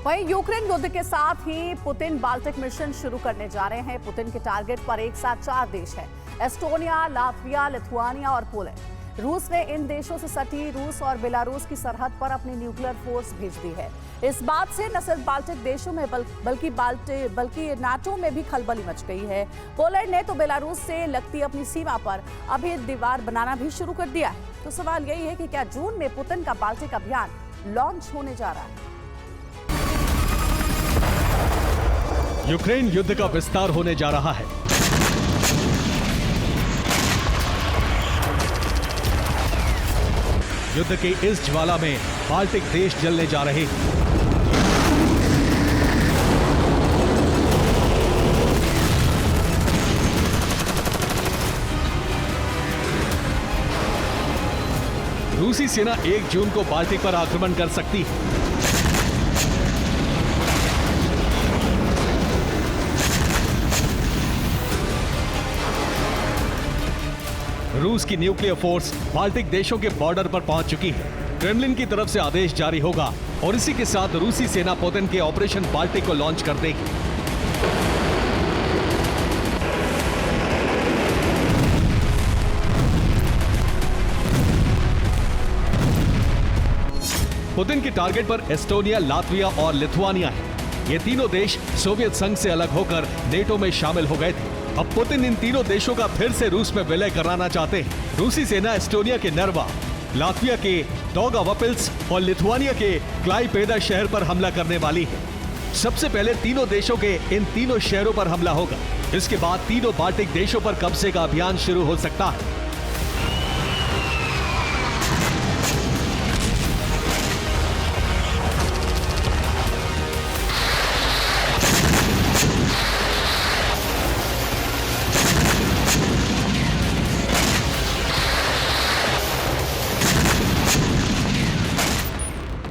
वहीं यूक्रेन युद्ध के साथ ही पुतिन बाल्टिक मिशन शुरू करने जा रहे हैं। पुतिन के टारगेट पर एक साथ 4 देश हैं: एस्टोनिया, लातविया, लिथुआनिया और पोलैंड। रूस ने इन देशों से सटी रूस और बेलारूस की सरहद पर अपनी न्यूक्लियर फोर्स भेज दी है। इस बात से न सिर्फ बाल्टिक देशों में बल्कि नाटो में भी खलबली मच गई है। पोलैंड ने तो बेलारूस से लगती अपनी सीमा पर अभी दीवार बनाना भी शुरू कर दिया है। तो सवाल यही है कि क्या जून में पुतिन का बाल्टिक अभियान लॉन्च होने जा रहा है? यूक्रेन युद्ध का विस्तार होने जा रहा है। युद्ध की इस ज्वाला में बाल्टिक देश जलने जा रहे हैं। रूसी सेना 1 जून को बाल्टिक पर आक्रमण कर सकती है। रूस की न्यूक्लियर फोर्स बाल्टिक देशों के बॉर्डर पर पहुंच चुकी है। क्रेमलिन की तरफ से आदेश जारी होगा और इसी के साथ रूसी सेना पुतिन के ऑपरेशन बाल्टिक को लॉन्च कर देगी। पुतिन के टारगेट पर एस्टोनिया, लातविया और लिथुआनिया है। ये तीनों देश सोवियत संघ से अलग होकर नेटो में शामिल हो गए थे। अब पुतिन इन तीनों देशों का फिर से रूस में विलय कराना चाहते हैं। रूसी सेना एस्टोनिया के नर्वा, लातविया के डौगावपिल्स और लिथुआनिया के क्लाइपेदा शहर पर हमला करने वाली है। सबसे पहले तीनों देशों के इन तीनों शहरों पर हमला होगा। इसके बाद तीनों बाल्टिक देशों पर कब्जे का अभियान शुरू हो सकता है।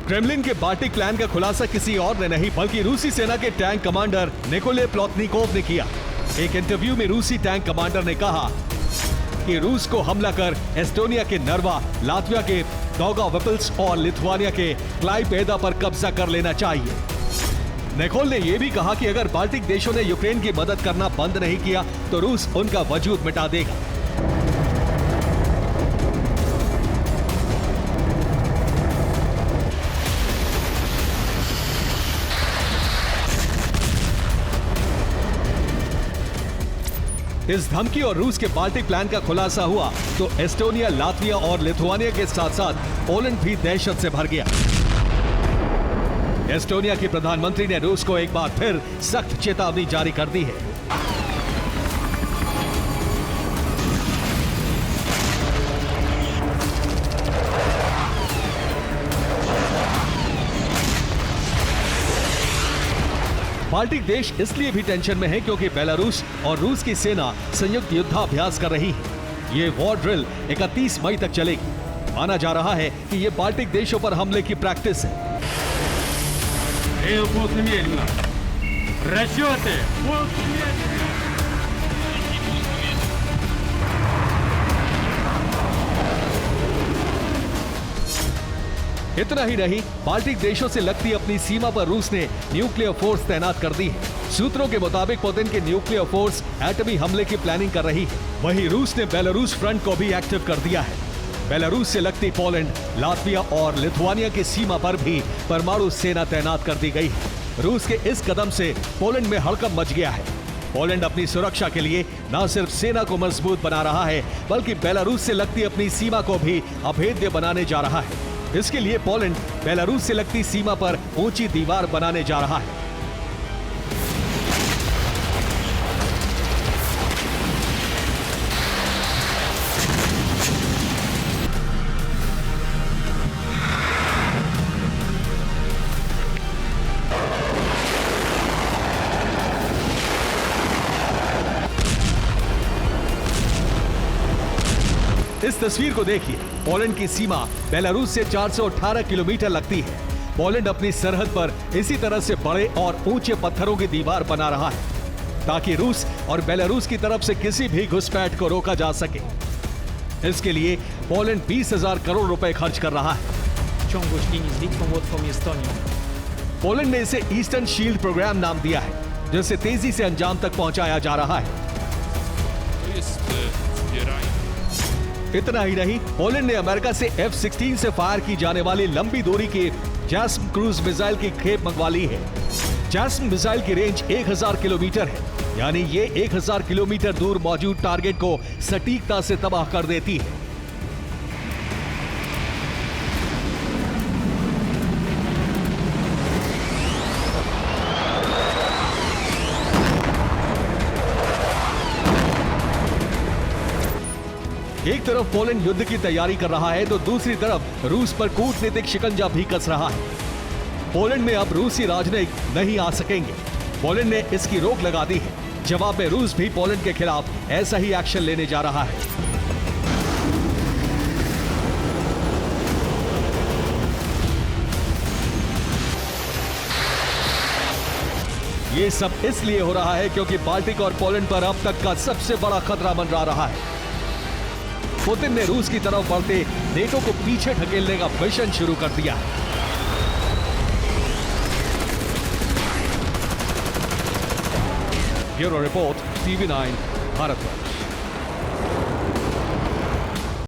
क्रेमलिन के बाल्टिक प्लान का खुलासा किसी और ने नहीं बल्कि रूसी सेना के टैंक कमांडर निकोले प्लोतनिकोव ने किया। एक इंटरव्यू में रूसी टैंक कमांडर ने कहा कि रूस को हमला कर एस्टोनिया के नर्वा, लातविया के डौगावपिल्स और लिथुआनिया के क्लाइपेदा पर कब्जा कर लेना चाहिए। निकोल ने यह भी कहा कि अगर बाल्टिक देशों ने यूक्रेन की मदद करना बंद नहीं किया तो रूस उनका वजूद मिटा देगा। इस धमकी और रूस के बाल्टिक प्लान का खुलासा हुआ तो एस्टोनिया, लातविया और लिथुआनिया के साथ साथ पोलैंड भी दहशत से भर गया। एस्टोनिया के प्रधानमंत्री ने रूस को एक बार फिर सख्त चेतावनी जारी कर दी है। बाल्टिक देश इसलिए भी टेंशन में है क्योंकि बेलारूस और रूस की सेना संयुक्त युद्धाभ्यास कर रही है। ये वॉर ड्रिल 31 मई तक चलेगी। माना जा रहा है कि ये बाल्टिक देशों पर हमले की प्रैक्टिस है। इतना ही नहीं, बाल्टिक देशों से लगती अपनी सीमा पर रूस ने न्यूक्लियर फोर्स तैनात कर दी है। सूत्रों के मुताबिक पुतिन की न्यूक्लियर फोर्स एटमी हमले की प्लानिंग कर रही है। वहीं रूस ने बेलारूस फ्रंट को भी एक्टिव कर दिया है। बेलारूस से लगती पोलैंड, लातविया और लिथुआनिया की सीमा पर भी परमाणु सेना तैनात कर दी गई है। रूस के इस कदम से पोलैंड में हड़कंप मच गया है। पोलैंड अपनी सुरक्षा के लिए न सिर्फ सेना को मजबूत बना रहा है बल्कि बेलारूस से लगती अपनी सीमा को भी अभेद्य बनाने जा रहा है। इसके लिए पोलैंड बेलारूस से लगती सीमा पर ऊंची दीवार बनाने जा रहा है। इस तस्वीर को देखिए। पोलैंड की सीमा बेलारूस से 418 किलोमीटर लगती है। पोलैंड अपनी सरहद पर इसी तरह से बड़े और ऊंचे पत्थरों की दीवार बना रहा है ताकि रूस और बेलारूस की तरफ से किसी भी घुसपैठ को रोका जा सके। इसके लिए पोलैंड 20,000 करोड़ रुपए खर्च कर रहा है। Ciągłość linii z Litwą, Łotwą i Estonią. Poland ने इसे ईस्टर्न शील्ड प्रोग्राम नाम दिया है, जिसे तेजी से अंजाम तक पहुंचाया जा रहा है। इतना ही नहीं, पोलैंड ने अमेरिका से F-16 से फायर की जाने वाली लंबी दूरी के जैस्म क्रूज मिसाइल की खेप मंगवा ली है। जैस्म मिसाइल की रेंज 1000 किलोमीटर है, यानी ये 1000 किलोमीटर दूर मौजूद टारगेट को सटीकता से तबाह कर देती है। एक तरफ पोलैंड युद्ध की तैयारी कर रहा है तो दूसरी तरफ रूस पर कूटनीतिक शिकंजा भी कस रहा है। पोलैंड में अब रूसी राजनयिक नहीं आ सकेंगे। पोलैंड ने इसकी रोक लगा दी है। जवाब में रूस भी पोलैंड के खिलाफ ऐसा ही एक्शन लेने जा रहा है। ये सब इसलिए हो रहा है क्योंकि बाल्टिक और पोलैंड पर अब तक का सबसे बड़ा खतरा मंडरा रहा है। पुतिन ने रूस की तरफ बढ़ते नेटो को पीछे ढकेलने का मिशन शुरू कर दिया है। Bureau report, TV9, Bharatvarsh.